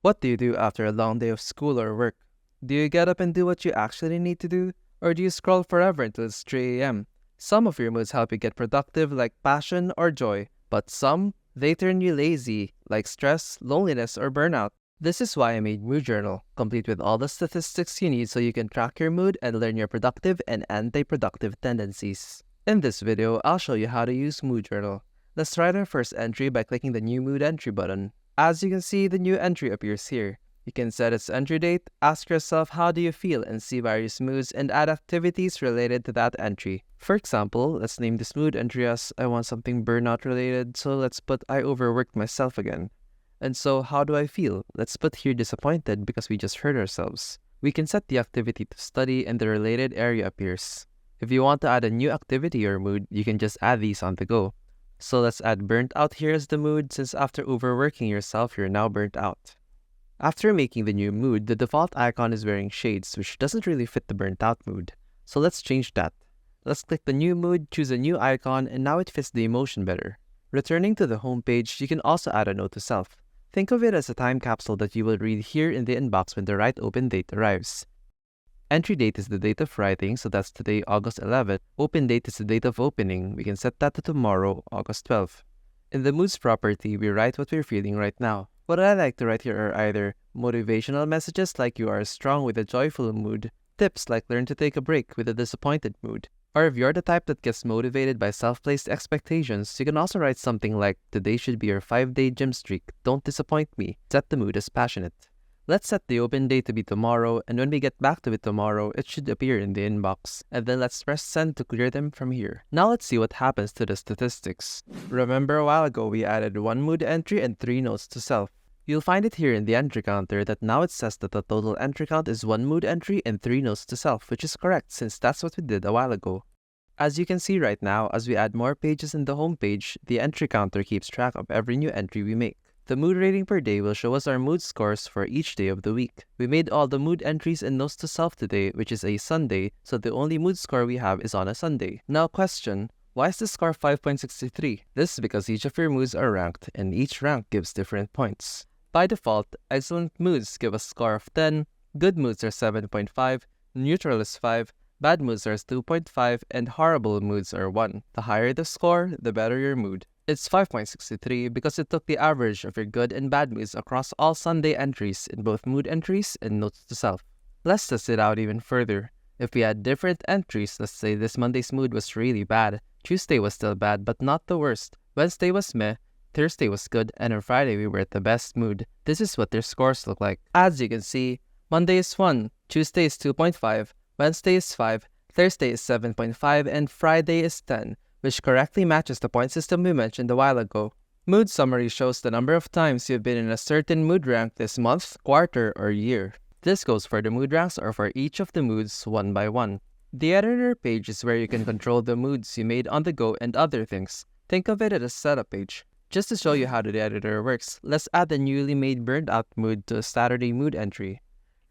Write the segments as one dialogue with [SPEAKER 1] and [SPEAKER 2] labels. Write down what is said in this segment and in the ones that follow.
[SPEAKER 1] What do you do after a long day of school or work? Do you get up and do what you actually need to do? Or do you scroll forever until it's 3 a.m.? Some of your moods help you get productive, like passion or joy, but some, they turn you lazy, like stress, loneliness, or burnout. This is why I made Mood Journal, complete with all the statistics you need so you can track your mood and learn your productive and anti-productive tendencies. In this video, I'll show you how to use Mood Journal. Let's write our first entry by clicking the New Mood Entry button. As you can see, the new entry appears here. You can set its entry date, ask yourself how do you feel, and see various moods and add activities related to that entry. For example, let's name this mood entry as I want something burnout related, so let's put I overworked myself again. And so how do I feel? Let's put here disappointed because we just hurt ourselves. We can set the activity to study and the related area appears. If you want to add a new activity or mood, you can just add these on the go. So let's add burnt out here as the mood, since after overworking yourself, you're now burnt out. After making the new mood, the default icon is wearing shades, which doesn't really fit the burnt out mood. So let's change that. Let's click the new mood, choose a new icon, and now it fits the emotion better. Returning to the home page, you can also add a note to self. Think of it as a time capsule that you will read here in the inbox when the right open date arrives. Entry date is the date of writing, so that's today, August 11th. Open date is the date of opening. We can set that to tomorrow, August 12th. In the moods property, we write what we're feeling right now. What I like to write here are either motivational messages like you are strong with a joyful mood, tips like learn to take a break with a disappointed mood. Or if you're the type that gets motivated by self-placed expectations, you can also write something like today should be your 5-day gym streak, don't disappoint me. Set the mood as passionate. Let's set the open date to be tomorrow, and when we get back to it tomorrow, it should appear in the inbox. And then let's press send to clear them from here. Now let's see what happens to the statistics. Remember a while ago we added 1 mood entry and 3 notes to self. You'll find it here in the entry counter that now it says that the total entry count is 1 mood entry and 3 notes to self, which is correct since that's what we did a while ago. As you can see right now, as we add more pages in the home page, the entry counter keeps track of every new entry we make. The mood rating per day will show us our mood scores for each day of the week. We made all the mood entries and notes to self today, which is a Sunday, so the only mood score we have is on a Sunday. Now question, why is the score 5.63? This is because each of your moods are ranked, and each rank gives different points. By default, excellent moods give a score of 10, good moods are 7.5, neutral is 5, bad moods are 2.5, and horrible moods are 1. The higher the score, the better your mood. It's 5.63 because it took the average of your good and bad moods across all Sunday entries in both mood entries and notes to self. Let's test it out even further. If we had different entries, let's say this Monday's mood was really bad, Tuesday was still bad but not the worst, Wednesday was meh, Thursday was good, and on Friday we were at the best mood. This is what their scores look like. As you can see, Monday is 1, Tuesday is 2.5, Wednesday is 5, Thursday is 7.5, and Friday is 10. Which correctly matches the point system we mentioned a while ago. Mood summary shows the number of times you've been in a certain mood rank this month, quarter, or year. This goes for the mood ranks or for each of the moods one by one. The editor page is where you can control the moods you made on the go and other things. Think of it as a setup page. Just to show you how the editor works, let's add the newly made burnt out mood to a Saturday mood entry.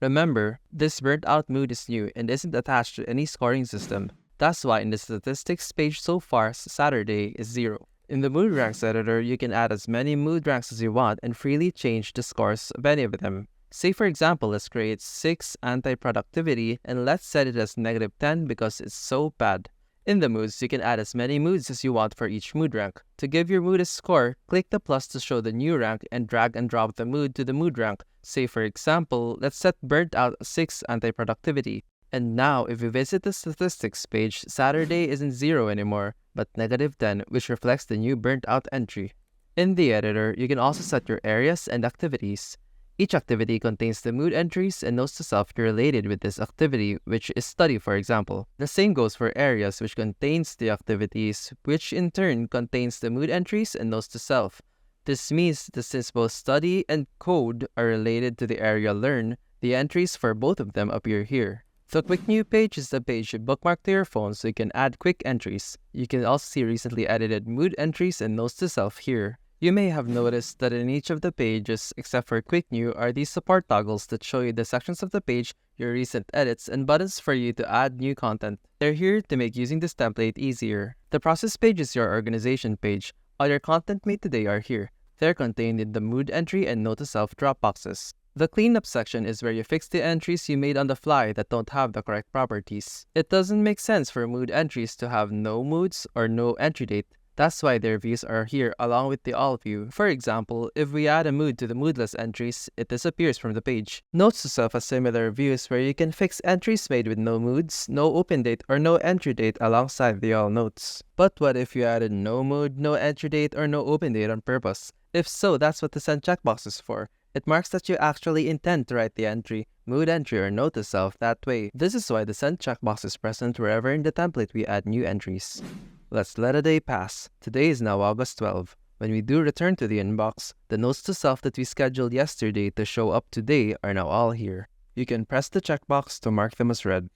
[SPEAKER 1] Remember, this burnt out mood is new and isn't attached to any scoring system. That's why in the statistics page so far, Saturday is 0. In the mood ranks editor, you can add as many mood ranks as you want and freely change the scores of any of them. Say for example, let's create 6 anti-productivity and let's set it as -10 because it's so bad. In the moods, you can add as many moods as you want for each mood rank. To give your mood a score, click the plus to show the new rank and drag and drop the mood to the mood rank. Say for example, let's set burnt out 6 anti-productivity. And now, if we visit the statistics page, Saturday isn't 0 anymore, but -10, which reflects the new burnt out entry. In the editor, you can also set your areas and activities. Each activity contains the mood entries and notes to self related with this activity, which is study, for example. The same goes for areas, which contains the activities, which in turn contains the mood entries and notes to self. This means that since both study and code are related to the area learn, the entries for both of them appear here. The Quick New page is the page you bookmark to your phone so you can add quick entries. You can also see recently edited mood entries and notes to self here. You may have noticed that in each of the pages, except for Quick New, are these support toggles that show you the sections of the page, your recent edits, and buttons for you to add new content. They're here to make using this template easier. The process page is your organization page. All your content made today are here. They're contained in the Mood Entry and Note to Self drop boxes. The cleanup section is where you fix the entries you made on the fly that don't have the correct properties. It doesn't make sense for mood entries to have no moods or no entry date. That's why their views are here along with the all view. For example, if we add a mood to the moodless entries, it disappears from the page. Notes to Self has similar views where you can fix entries made with no moods, no open date, or no entry date alongside the all notes. But what if you added no mood, no entry date, or no open date on purpose? If so, that's what the send checkbox is for. It marks that you actually intend to write the entry, mood entry, or note to self that way. This is why the send checkbox is present wherever in the template we add new entries. Let's let a day pass. Today is now August 12. When we do return to the inbox, the notes to self that we scheduled yesterday to show up today are now all here. You can press the checkbox to mark them as read.